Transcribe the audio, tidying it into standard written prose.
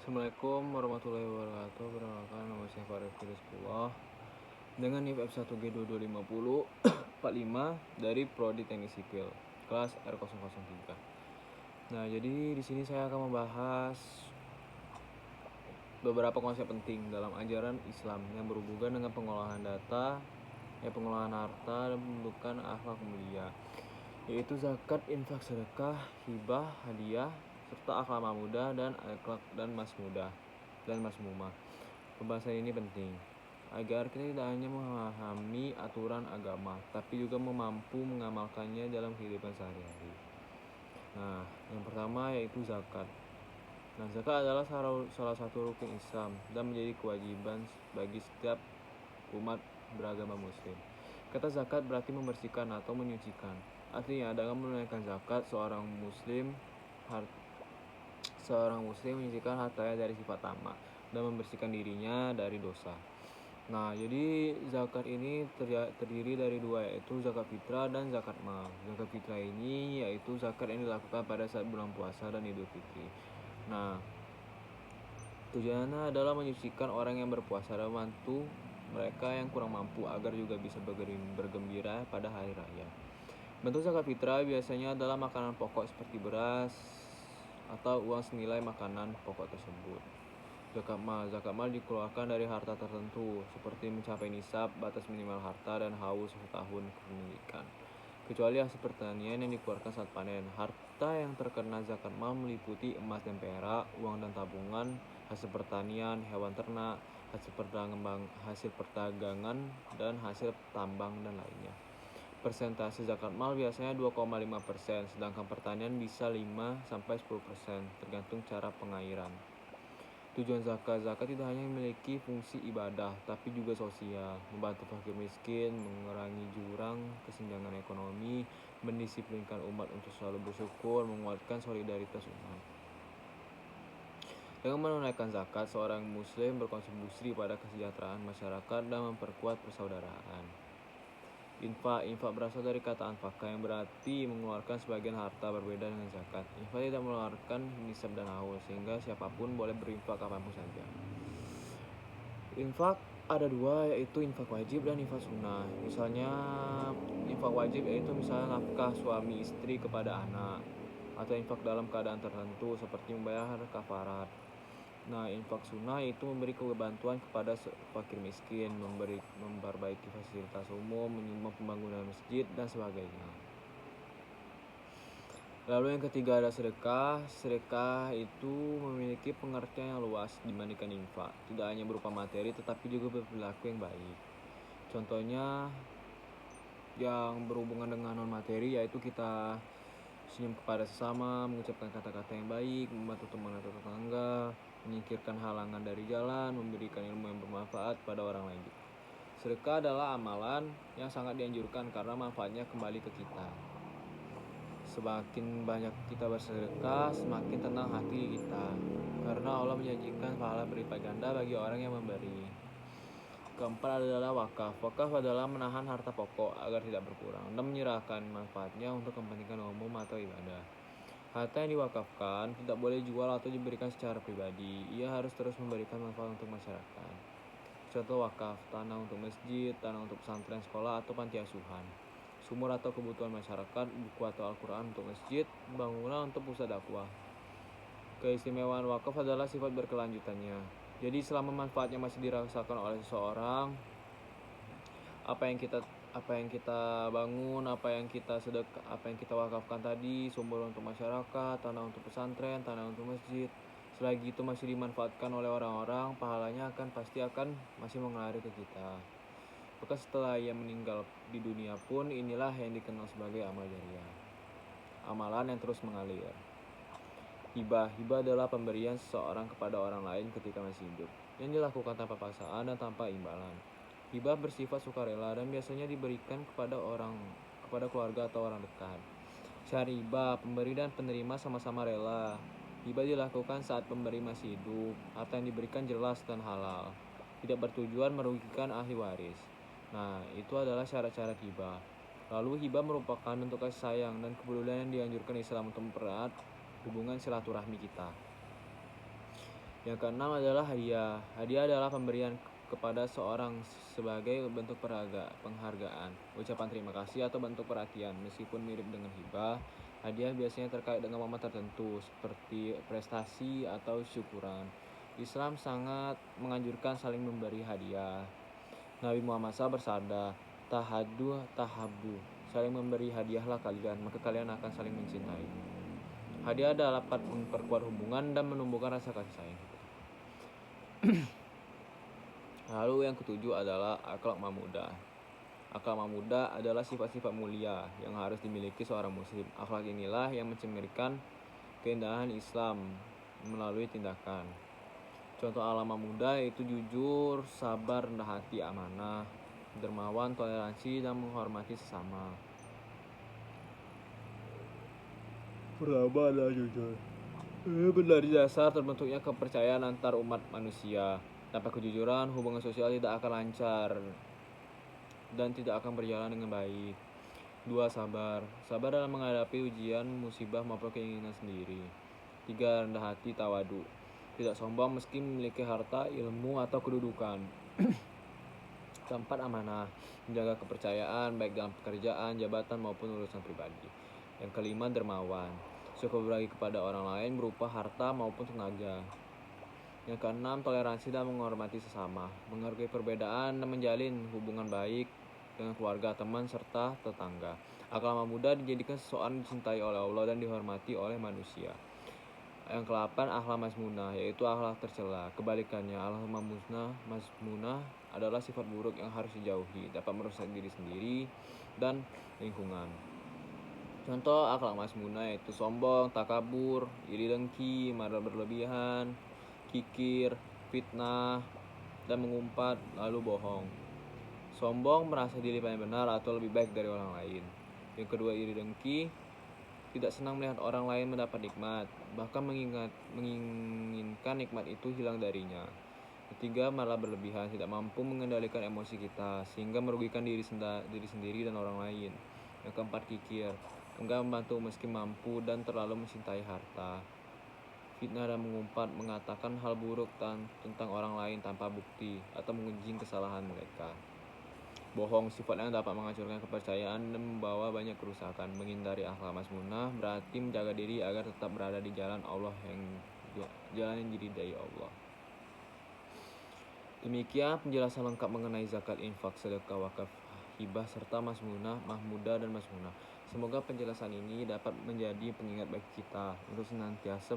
Assalamualaikum warahmatullahi wabarakatuh. Perkenalkan, nama saya Farid Firizullah dengan NIP F1G225045 dari Prodi Teknik Sipil kelas R003. Nah, jadi di sini saya akan membahas beberapa konsep penting dalam ajaran Islam yang berhubungan dengan pengolahan data, pengolahan harta dan pembentukan akhlak mulia, yaitu zakat, infak, sedekah, hibah, hadiah, serta akhlak muda dan akhlak dan masmudah dan masmumah. Pembahasan ini penting agar kita tidak hanya memahami aturan agama, tapi juga mampu mengamalkannya dalam kehidupan sehari-hari. Nah, yang pertama yaitu zakat. Nah, zakat adalah salah satu rukun Islam dan menjadi kewajiban bagi setiap umat beragama Muslim. Kata zakat berarti membersihkan atau menyucikan. Artinya, dengan menunaikan zakat, seorang muslim menyucikan hartanya dari sifat tamak dan membersihkan dirinya dari dosa. Nah, jadi zakat ini terdiri dari dua, yaitu zakat fitrah dan zakat mal. Zakat fitrah ini yaitu zakat yang dilakukan pada saat bulan puasa dan Idul Fitri. Nah, tujuannya adalah menyucikan orang yang berpuasa dan membantu mereka yang kurang mampu agar juga bisa bergembira pada hari raya. Bentuk zakat fitrah biasanya adalah makanan pokok seperti beras atau uang senilai makanan pokok tersebut. Zakat mal dikeluarkan dari harta tertentu seperti mencapai nisab, batas minimal harta, dan haul setahun kepemilikan. Kecuali hasil pertanian yang dikeluarkan saat panen. Harta yang terkena zakat mal meliputi emas dan perak, uang dan tabungan, hasil pertanian, hewan ternak, hasil perdagangan, dan hasil tambang dan lainnya. Persentase zakat mal biasanya 2,5%, sedangkan pertanian bisa 5-10%, tergantung cara pengairan. Tujuan zakat tidak hanya memiliki fungsi ibadah, tapi juga sosial, membantu fakir miskin, mengurangi jurang kesenjangan ekonomi, mendisiplinkan umat untuk selalu bersyukur, menguatkan solidaritas umat. Dengan menunaikan zakat, seorang muslim berkontribusi pada kesejahteraan masyarakat dan memperkuat persaudaraan. Infak berasal dari kata anfaka yang berarti mengeluarkan sebagian harta, berbeda dengan zakat. Infak tidak mengeluarkan nisab dan haul, sehingga siapapun boleh berinfak kapanpun saja. Infak ada dua, yaitu infak wajib dan infak sunnah. Misalnya infak wajib yaitu misalnya nafkah suami istri kepada anak, atau infak dalam keadaan tertentu seperti membayar kafarat. Nah, infak sunnah itu memberi bantuan kepada fakir miskin, memperbaiki fasilitas umum, menyumbang pembangunan masjid, dan sebagainya. Lalu yang ketiga ada sedekah. Sedekah itu memiliki pengertian yang luas dibandingkan infak. Tidak hanya berupa materi, tetapi juga berperilaku yang baik. Contohnya yang berhubungan dengan non materi yaitu kita senyum kepada sesama, mengucapkan kata-kata yang baik, membantu teman atau tetangga, menyingkirkan halangan dari jalan, memberikan ilmu yang bermanfaat pada orang lain. Sedekah adalah amalan yang sangat dianjurkan karena manfaatnya kembali ke kita. Semakin banyak kita bersedekah, semakin tenang hati kita, karena Allah menjanjikan pahala berlipat ganda bagi orang yang memberi. Keempat adalah wakaf. Wakaf adalah menahan harta pokok agar tidak berkurang dan menyerahkan manfaatnya untuk kepentingan umum atau ibadah. Harta yang diwakafkan tidak boleh dijual atau diberikan secara pribadi. Ia harus terus memberikan manfaat untuk masyarakat. Contoh wakaf, tanah untuk masjid, tanah untuk pesantren, sekolah, atau panti asuhan. Sumur atau kebutuhan masyarakat, buku atau Al-Quran untuk masjid, bangunan untuk pusat dakwah. Keistimewaan wakaf adalah sifat berkelanjutannya. Jadi selama manfaatnya masih dirasakan oleh seseorang, apa yang kita bangun, apa yang kita wakafkan tadi, sumber untuk masyarakat, tanah untuk pesantren, tanah untuk masjid, selagi itu masih dimanfaatkan oleh orang-orang, pahalanya pasti akan masih mengalir ke kita. Maka setelah ia meninggal di dunia pun, inilah yang dikenal sebagai amal jariah, amalan yang terus mengalir. Hibah adalah pemberian seseorang kepada orang lain ketika masih hidup, yang dilakukan tanpa paksaan dan tanpa imbalan. Hibah bersifat sukarela dan biasanya diberikan kepada keluarga atau orang dekat. Syarat hibah, pemberi dan penerima sama-sama rela. Hibah dilakukan saat pemberi masih hidup. Harta yang diberikan jelas dan halal, tidak bertujuan merugikan ahli waris. Nah, itu adalah syarat-syarat hibah. Lalu hibah merupakan bentuk kasih sayang dan kepedulian yang dianjurkan Islam untuk mempererat hubungan silaturahmi kita. Yang keenam adalah hadiah. Hadiah adalah pemberian kepada seorang sebagai bentuk penghargaan, ucapan terima kasih atau bentuk perhatian. Meskipun mirip dengan hibah, hadiah biasanya terkait dengan momen tertentu seperti prestasi atau syukuran. Islam sangat menganjurkan saling memberi hadiah. Nabi Muhammad SAW bersabda, "Tahadu tahabu." Saling memberi hadiahlah kalian, maka kalian akan saling mencintai. Hadiah dapat memperkuat hubungan dan menumbuhkan rasa kasih sayang. Lalu yang ketujuh adalah akhlak mamudah. Akhlak mamudah adalah sifat-sifat mulia yang harus dimiliki seorang muslim. Akhlak inilah yang mencerminkan keindahan Islam melalui tindakan. Contoh akhlak mamudah yaitu jujur, sabar, rendah hati, amanah, dermawan, toleransi, dan menghormati sesama. Pertama adalah jujur. Menjadi dasar terbentuknya kepercayaan antar umat manusia. Tanpa kejujuran, hubungan sosial tidak akan lancar dan tidak akan berjalan dengan baik. 2. Sabar. Sabar dalam menghadapi ujian, musibah maupun keinginan sendiri. 3. Rendah hati, tawadu. Tidak sombong meski memiliki harta, ilmu, atau kedudukan. 4. Amanah. Menjaga kepercayaan baik dalam pekerjaan, jabatan maupun urusan pribadi. Yang kelima, dermawan. Suka berbagi kepada orang lain berupa harta maupun tenaga. Yang keenam, toleransi dan menghormati sesama. Menghargai perbedaan dan menjalin hubungan baik dengan keluarga, teman, serta tetangga. Akhlak mamudah dijadikan seseorang dicintai oleh Allah dan dihormati oleh manusia. Yang ke-8, akhlak masmunah, yaitu akhlak tercela. Kebalikannya, akhlak masmunah adalah sifat buruk yang harus dijauhi, dapat merusak diri sendiri dan lingkungan. Contoh akhlak masmunah yaitu sombong, takabur, iri dengki, marah berlebihan, kikir, fitnah, dan mengumpat, lalu bohong. Sombong merasa diri paling benar atau lebih baik dari orang lain. Yang kedua, iri dengki, tidak senang melihat orang lain mendapat nikmat, bahkan menginginkan nikmat itu hilang darinya. Ketiga, malah berlebihan, tidak mampu mengendalikan emosi kita sehingga merugikan diri sendiri dan orang lain. Yang keempat, kikir, enggan membantu meski mampu dan terlalu mencintai harta. Fitnah dan mengumpat, mengatakan hal buruk tentang orang lain tanpa bukti atau mengunjing kesalahan mereka. Bohong, sifat yang dapat menghancurkan kepercayaan dan membawa banyak kerusakan. Menghindari akhlak masmunah berarti menjaga diri agar tetap berada di jalan yang diridai Allah. Demikian penjelasan lengkap mengenai zakat, infak, sedekah, wakaf, hibah, serta mahmudah dan masmunah. Semoga penjelasan ini dapat menjadi pengingat bagi kita untuk senantiasa